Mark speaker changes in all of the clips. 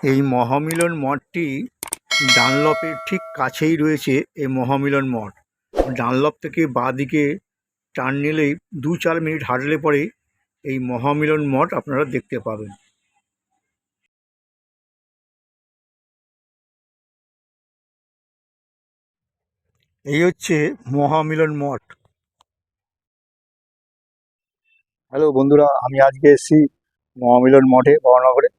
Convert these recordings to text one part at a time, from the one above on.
Speaker 1: এই মহামিলন মঠটি ডানলপের ঠিক কাছেই রয়েছে এই মহামিলন মঠ। ডানলপ থেকে বাঁদিকে টার্ন নিলেই 2-4 মিনিট হাঁটলে পরেই এই মহামিলন মঠ আপনারা দেখতে পাবেন। এই হচ্ছে মহামিলন মঠ। হ্যালো বন্ধুরা, আমি আজকে এসেছি মহামিলন মঠে বরানগরে।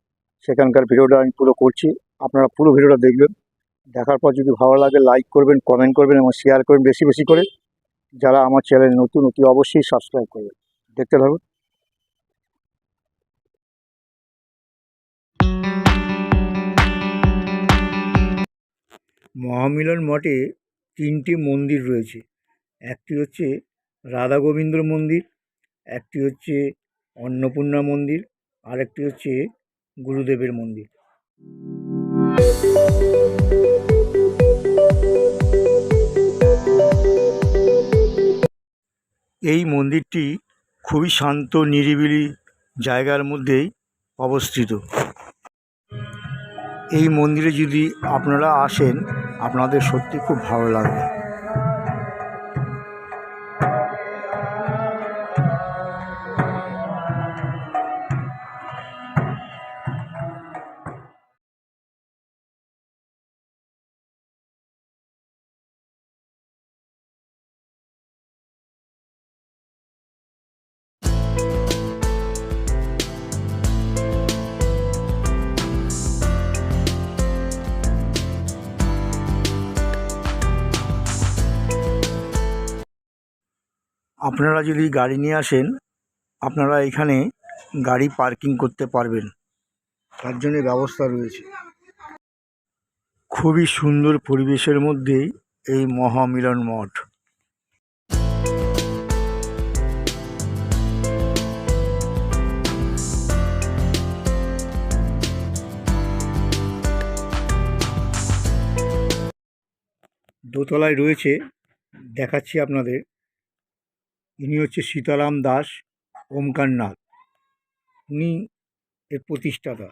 Speaker 1: সেখানকার ভিডিওটা আমি পুরো করছি, আপনারা পুরো ভিডিওটা দেখবেন। দেখার পর যদি ভালো লাগে লাইক করবেন, কমেন্ট করবেন এবং শেয়ার করবেন বেশি বেশি করে। যারা আমার চ্যানেল নতুন অতি অবশ্যই সাবস্ক্রাইব করবেন। দেখতে থাকুন। মহামিলন মঠে 3টি মন্দির রয়েছে। একটি হচ্ছে রাধা গোবিন্দ মন্দির, একটি হচ্ছে অন্নপূর্ণা মন্দির, আর একটি হচ্ছে গুরুদেবের মন্দির। এই মন্দিরটি খুবই শান্ত নিরিবিলি জায়গার মধ্যেই অবস্থিত। এই মন্দিরে যদি আপনারা আসেন আপনাদের সত্যি খুব ভালো লাগবে। আপনারা যদি গাড়ি নিয়ে আসেন আপনারা এখানে গাড়ি পার্কিং করতে পারবেন, তার জন্য ব্যবস্থা রয়েছে। খুবই সুন্দর পরিবেশের মধ্যেই এই মহামিলন মঠ। দোতলায় রয়েছে, দেখাচ্ছি আপনাদের। ইনি হচ্ছে সীতারাম দাস ওমকারনাথ, উনি এর প্রতিষ্ঠাতা।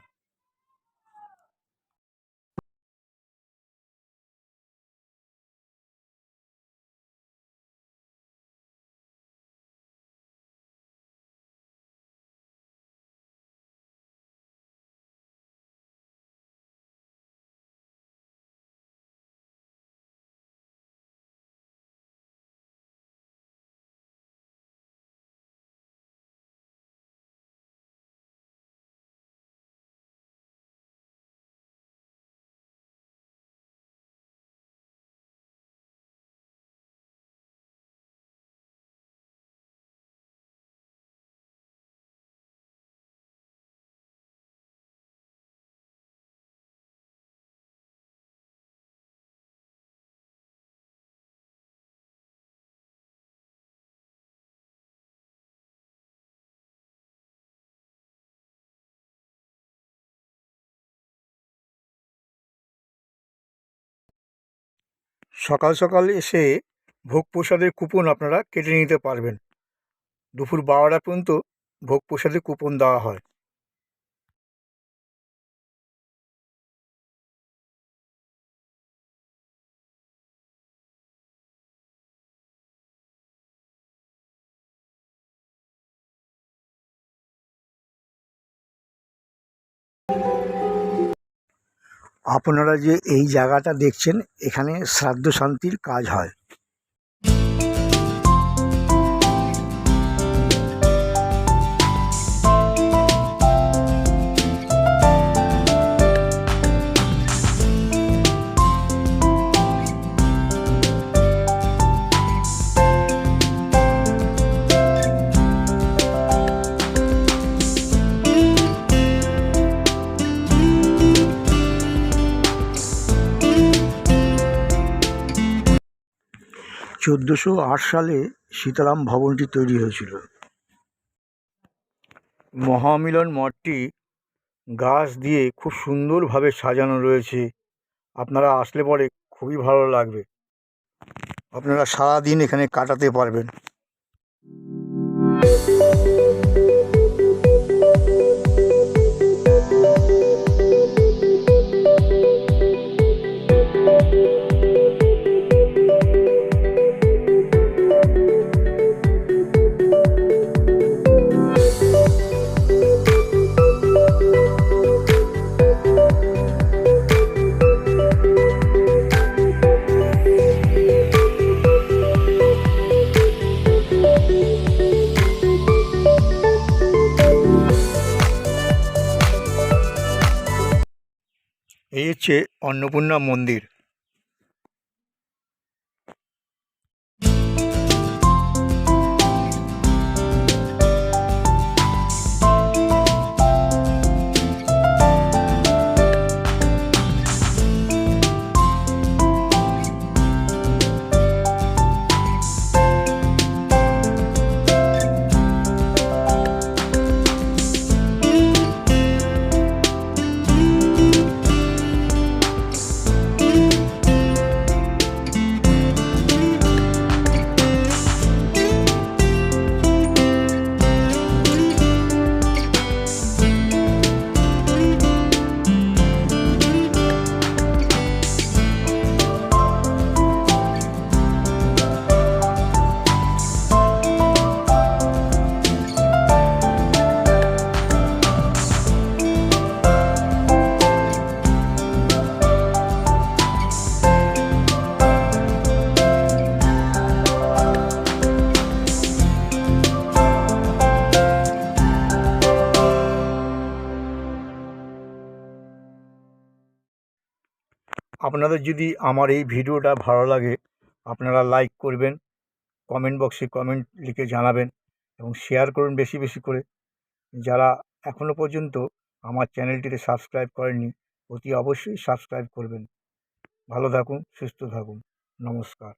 Speaker 1: সকাল সকাল এসে ভোগ প্রসাদের কুপন আপনারা কেটে নিতে পারবেন। দুপুর 12টা পর্যন্ত ভোগ প্রসাদের কুপন দেওয়া হয়। আপনারা যে এই জায়গাটা দেখছেন, এখানে শ্রাদ্ধ শান্তির কাজ হয়। (1408) সালে সীতারাম ভবনটি তৈরি হয়েছিল। মহামিলন মঠটি গাছ দিয়ে খুব সুন্দরভাবে সাজানো রয়েছে। আপনারা আসলে পরে খুবই ভালো লাগবে, আপনারা সারাদিন এখানে কাটাতে পারবেন। হচ্ছে অন্নপূর্ণা মন্দির। আপনাদের যদি আমার এই ভিডিওটা ভালো লাগে আপনারা লাইক করবেন, কমেন্ট বক্সে কমেন্ট লিখে জানাবেন এবং শেয়ার করুন বেশি বেশি করে। যারা এখনও পর্যন্ত আমার চ্যানেলটিতে সাবস্ক্রাইব করেননি অতি অবশ্যই সাবস্ক্রাইব করবেন। ভালো থাকুন, সুস্থ থাকুন, নমস্কার।